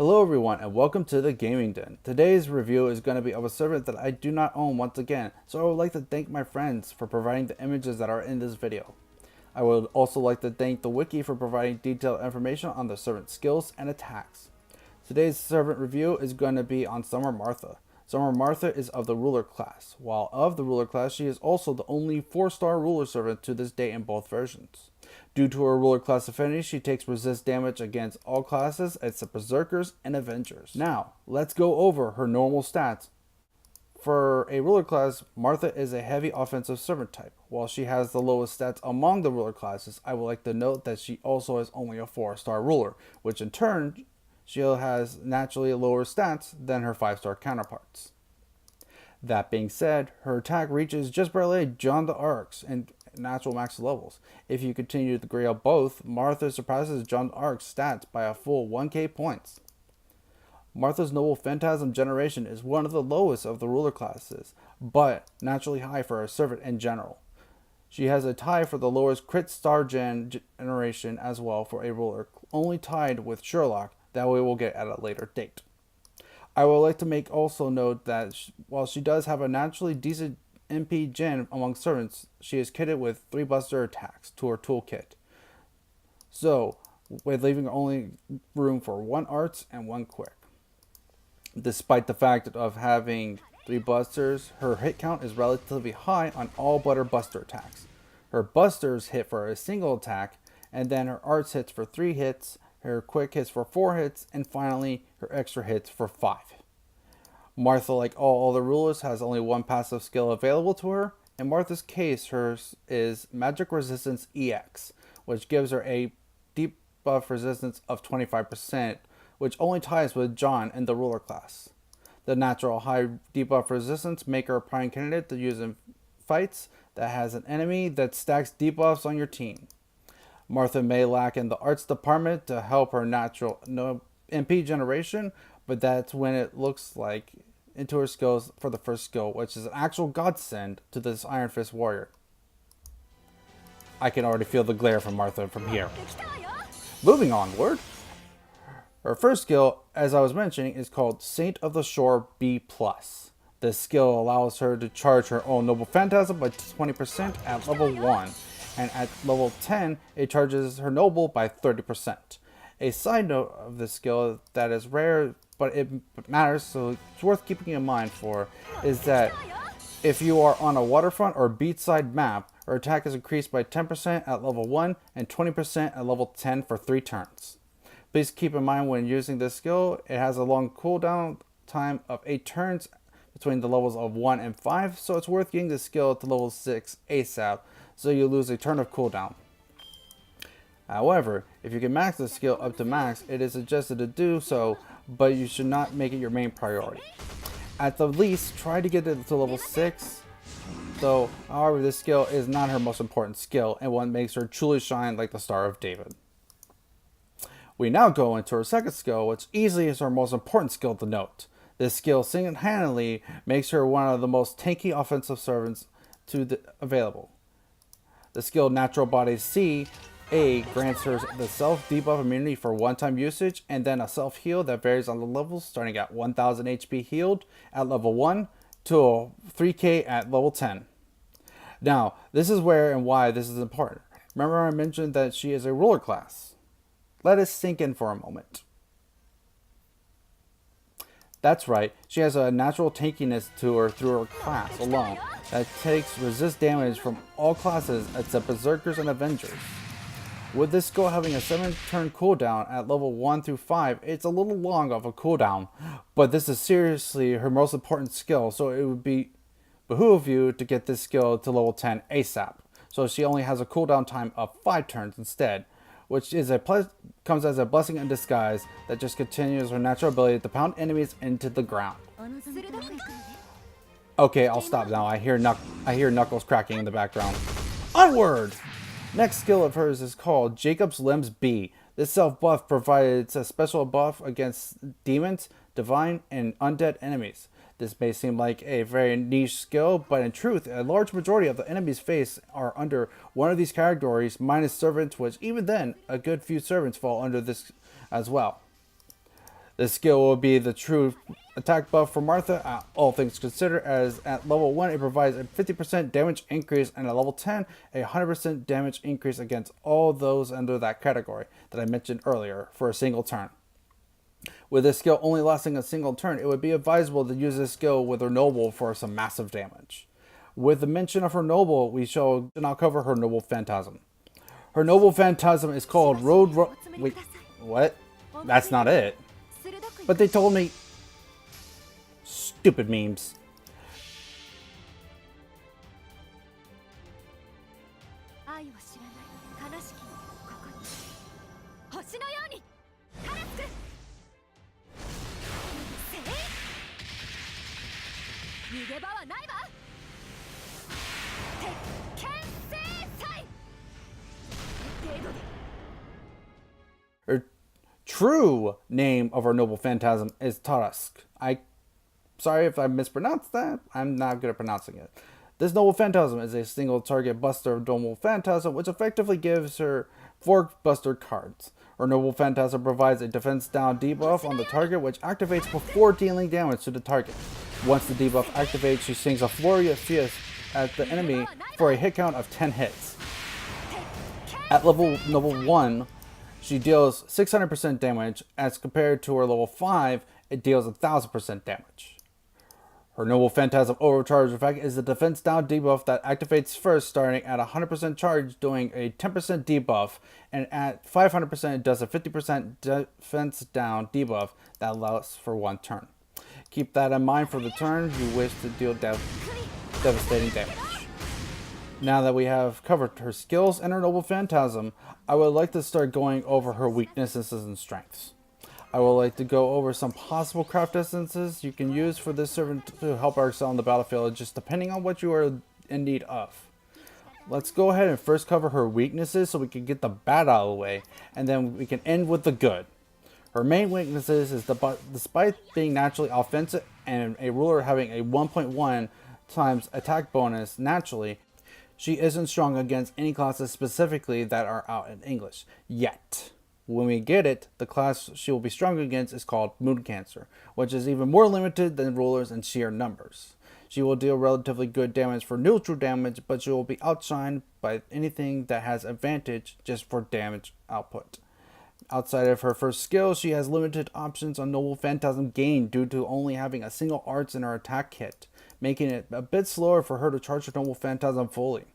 Hello everyone and welcome to the Gaming Den. Today's review is going to be of a servant that I do not own once again, so I would like to thank my friends for providing the images that are in this video. I would also like to thank the wiki for providing detailed information on the servant's skills and attacks. Today's servant review is going to be on Summer Martha. Summer Martha is of the ruler class. While of the ruler class, she is also the only 4-star ruler servant to this day in both versions. Due to her ruler class affinity, she takes resist damage against all classes except Berserkers and Avengers. Now, let's go over her normal stats. For a ruler class, Martha is a heavy offensive servant type. While she has the lowest stats among the ruler classes, I would like to note that she also is only a 4-star ruler, which in turn, she has naturally lower stats than her 5-star counterparts. That being said, her attack reaches just barely John the Arc's and natural max levels. If you continue to grade out both, Martha surpasses John the Arc's stats by a full 1k points. Martha's Noble Phantasm generation is one of the lowest of the ruler classes, but naturally high for a servant in general. She has a tie for the lowest crit star generation as well for a ruler, only tied with Sherlock, that we will get at a later date. I would like to make also note that while she does have a naturally decent MP gen among servants, she is kitted with 3 buster attacks to her toolkit. So, with leaving only room for 1 arts and 1 quick. Despite the fact of having 3 busters, her hit count is relatively high on all but her buster attacks. Her busters hit for a single attack, and then her arts hits for 3 hits, her quick hits for 4 hits, and finally her extra hits for 5. Martha, like all other rulers, has only 1 passive skill available to her. In Martha's case, hers is Magic Resistance EX, which gives her a debuff resistance of 25%, which only ties with John in the ruler class. The natural high debuff resistance make her a prime candidate to use in fights that has an enemy that stacks debuffs on your team. Martha may lack in the arts department to help her natural MP generation, but that's when it looks like into her skills for the first skill, which is an actual godsend to this Iron Fist warrior. I can already feel the glare from Martha from here. Moving onward, her first skill, as I was mentioning, is called Saint of the Shore B+. This skill allows her to charge her own Noble Phantasm by 20% at level 1, and at level 10, it charges her Noble by 30%. A side note of this skill that is rare, but it matters, so it's worth keeping in mind for, is that if you are on a waterfront or beachside map, her attack is increased by 10% at level 1 and 20% at level 10 for 3 turns. Please keep in mind when using this skill, it has a long cooldown time of 8 turns between the levels of 1 and 5, so it's worth getting this skill to level 6 ASAP, so you lose a turn of cooldown. However, if you can max the skill up to max, it is suggested to do so, but you should not make it your main priority. At the least, try to get it to level 6, though, however, this skill is not her most important skill, and what makes her truly shine like the Star of David. We now go into her second skill, which easily is her most important skill to note. This skill single-handedly makes her one of the most tanky offensive servants available. The skill Natural Body C A grants her the self-debuff immunity for one-time usage, and then a self-heal that varies on the levels, starting at 1000 HP healed at level 1 to 3k at level 10. Now, this is where and why this is important. Remember I mentioned that she is a ruler class. Let us sink in for a moment. That's right, she has a natural tankiness to her through her class alone that takes resist damage from all classes except Berserkers and Avengers. With this skill having a 7-turn cooldown at level 1 through 5, it's a little long of a cooldown, but this is seriously her most important skill, so it would behoove you to get this skill to level 10 ASAP. So she only has a cooldown time of 5 turns instead, which is comes as a blessing in disguise that just continues her natural ability to pound enemies into the ground. Okay, I'll stop now. I hear knuckles cracking in the background. Onward! Next skill of hers is called Jacob's Limbs B. This self-buff provides a special buff against demons, divine, and undead enemies. This may seem like a very niche skill, but in truth, a large majority of the enemies faced are under one of these categories, minus servants, which even then, a good few servants fall under this as well. This skill will be the true attack buff for Martha, all things considered, as at level 1 it provides a 50% damage increase, and at level 10 a 100% damage increase against all those under that category that I mentioned earlier for a single turn. With this skill only lasting a single turn, it would be advisable to use this skill with her noble for some massive damage. With the mention of her noble, we shall now cover her noble phantasm. Her noble phantasm is called Wait, what? That's not it. But they told me. Stupid memes. Her true name of our noble phantasm is Tarask. Sorry if I mispronounced that. I'm not good at pronouncing it. This noble phantasm is a single target buster of noble phantasm, which effectively gives her 4 buster cards. Her noble phantasm provides a defense down debuff on the target, which activates before dealing damage to the target. Once the debuff activates, she sings a Flurry of Fierce at the enemy for a hit count of 10 hits. At level 1, she deals 600% damage, as compared to her level 5, it deals 1000% damage. Her Noble Phantasm Overcharge effect is the defense down debuff that activates first, starting at 100% charge, doing a 10% debuff, and at 500% it does a 50% defense down debuff that lasts for 1 turn. Keep that in mind for the turn you wish to deal devastating damage. Now that we have covered her skills and her Noble Phantasm, I would like to start going over her weaknesses and strengths. I would like to go over some possible craft essences you can use for this servant to help her excel on the battlefield, just depending on what you are in need of. Let's go ahead and first cover her weaknesses so we can get the bad out of the way, and then we can end with the good. Her main weaknesses is despite being naturally offensive and a ruler having a 1.1 times attack bonus naturally, she isn't strong against any classes specifically that are out in English yet. When we get it, the class she will be strong against is called Moon Cancer, which is even more limited than rulers in sheer numbers. She will deal relatively good damage for neutral damage, but she will be outshined by anything that has advantage just for damage output. Outside of her first skill, she has limited options on Noble Phantasm gain due to only having a single arts in her attack kit, making it a bit slower for her to charge her Noble Phantasm fully.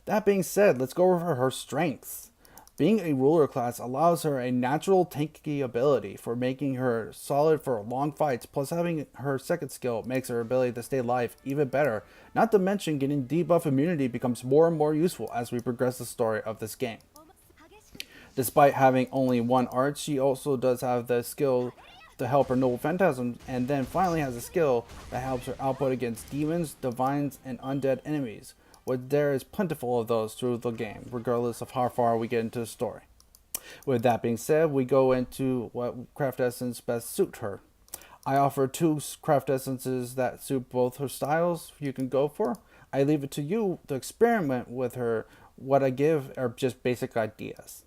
That being said, let's go over her strengths. Being a ruler class allows her a natural tanky ability for making her solid for long fights, plus having her second skill makes her ability to stay alive even better. Not to mention getting debuff immunity becomes more and more useful as we progress the story of this game. Despite having only 1 art, she also does have the skill to help her Noble Phantasm, and then finally has a skill that helps her output against demons, divines, and undead enemies. There is plentiful of those through the game, regardless of how far we get into the story. With that being said, we go into what craft essence best suit her. I offer 2 craft essences that suit both her styles you can go for. I leave it to you to experiment with her. What I give are just basic ideas.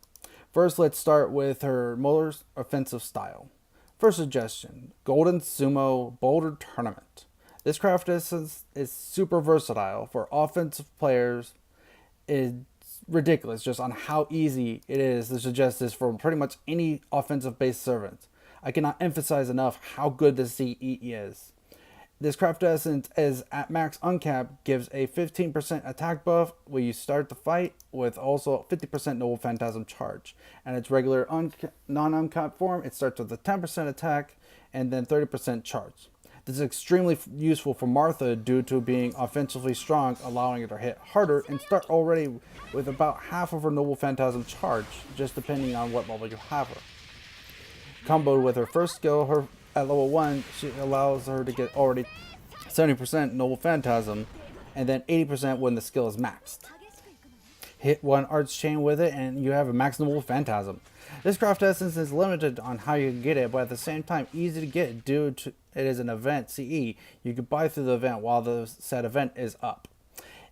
First, let's start with her most offensive style. First suggestion, Golden Sumo Boulder Tournament. This craft essence is super versatile for offensive players. It's ridiculous just on how easy it is to suggest this for pretty much any offensive based servant. I cannot emphasize enough how good this CE is. This craft essence is at max uncap, gives a 15% attack buff when you start the fight, with also 50% Noble Phantasm charge. And its regular non-uncap form, it starts with a 10% attack and then 30% charge. This is extremely useful for Martha due to being offensively strong, allowing her to hit harder and start already with about half of her Noble Phantasm charge, just depending on what level you have her. Comboed with her first skill, at level 1, she allows her to get already 70% Noble Phantasm, and then 80% when the skill is maxed. Hit 1 arts chain with it and you have a max Noble Phantasm. This craft essence is limited on how you can get it, but at the same time easy to get due to it is an event CE. You can buy through the event while the said event is up.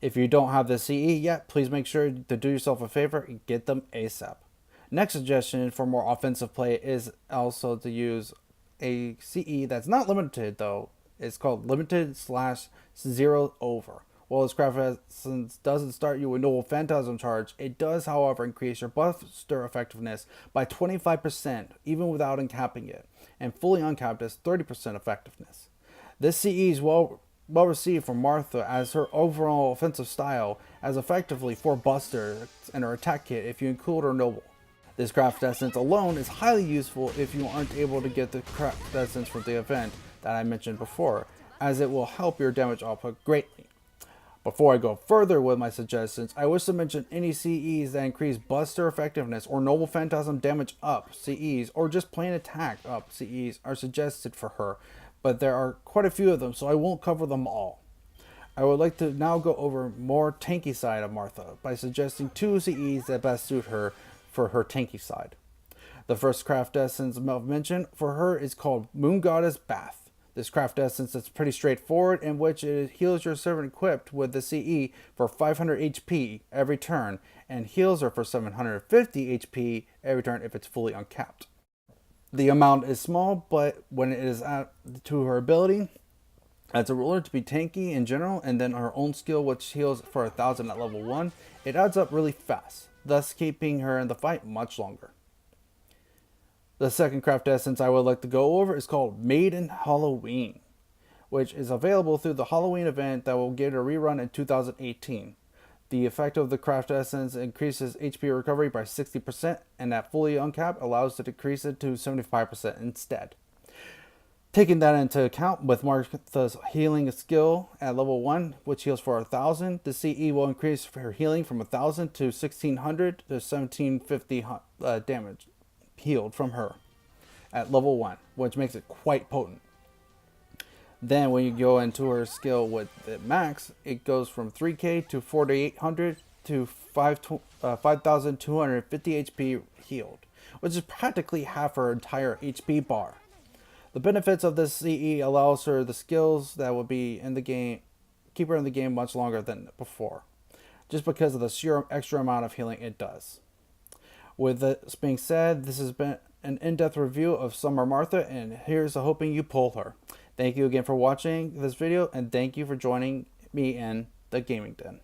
If you don't have the CE yet, please make sure to do yourself a favor and get them ASAP. Next suggestion for more offensive play is also to use a CE that's not limited though. It's called limited slash zero over. While this craft essence doesn't start you with Noble Phantasm charge, it does, however, increase your buster effectiveness by 25%, even without uncapping it, and fully uncapped is 30% effectiveness. This CE is well received from Martha as her overall offensive style, as effectively 4 busters in her attack kit if you include her Noble. This craft essence alone is highly useful if you aren't able to get the craft essence from the event that I mentioned before, as it will help your damage output greatly. Before I go further with my suggestions, I wish to mention any CEs that increase Buster effectiveness or Noble Phantasm damage up CEs, or just plain attack up CEs are suggested for her, but there are quite a few of them, so I won't cover them all. I would like to now go over more tanky side of Martha by suggesting 2 CEs that best suit her for her tanky side. The first craft essence I've mentioned for her is called Moon Goddess Bath. This craft essence is pretty straightforward, in which it heals your servant equipped with the CE for 500 HP every turn, and heals her for 750 HP every turn if it's fully uncapped. The amount is small, but when it is added to her ability, as a ruler to be tanky in general, and then her own skill which heals for 1000 at level 1, it adds up really fast, thus keeping her in the fight much longer. The second craft essence I would like to go over is called Maiden Halloween, which is available through the Halloween event that will get a rerun in 2018. The effect of the craft essence increases HP recovery by 60%, and at fully uncapped allows to decrease it to 75% instead. Taking that into account, with Martha's healing skill at level 1, which heals for 1000, the CE will increase her healing from 1000 to 1600 to 1750 damage healed from her at level 1, which makes it quite potent. Then when you go into her skill with the max, it goes from 3k to 4800 to 5250 HP healed, which is practically half her entire HP bar. The benefits of this CE allows her the skills that will be in the game, keep her in the game much longer than before, just because of the sheer extra amount of healing it does. With this being said, this has been an in-depth review of Summer Martha, and here's a hoping you pull her. Thank you again for watching this video, and thank you for joining me in the Gaming Den.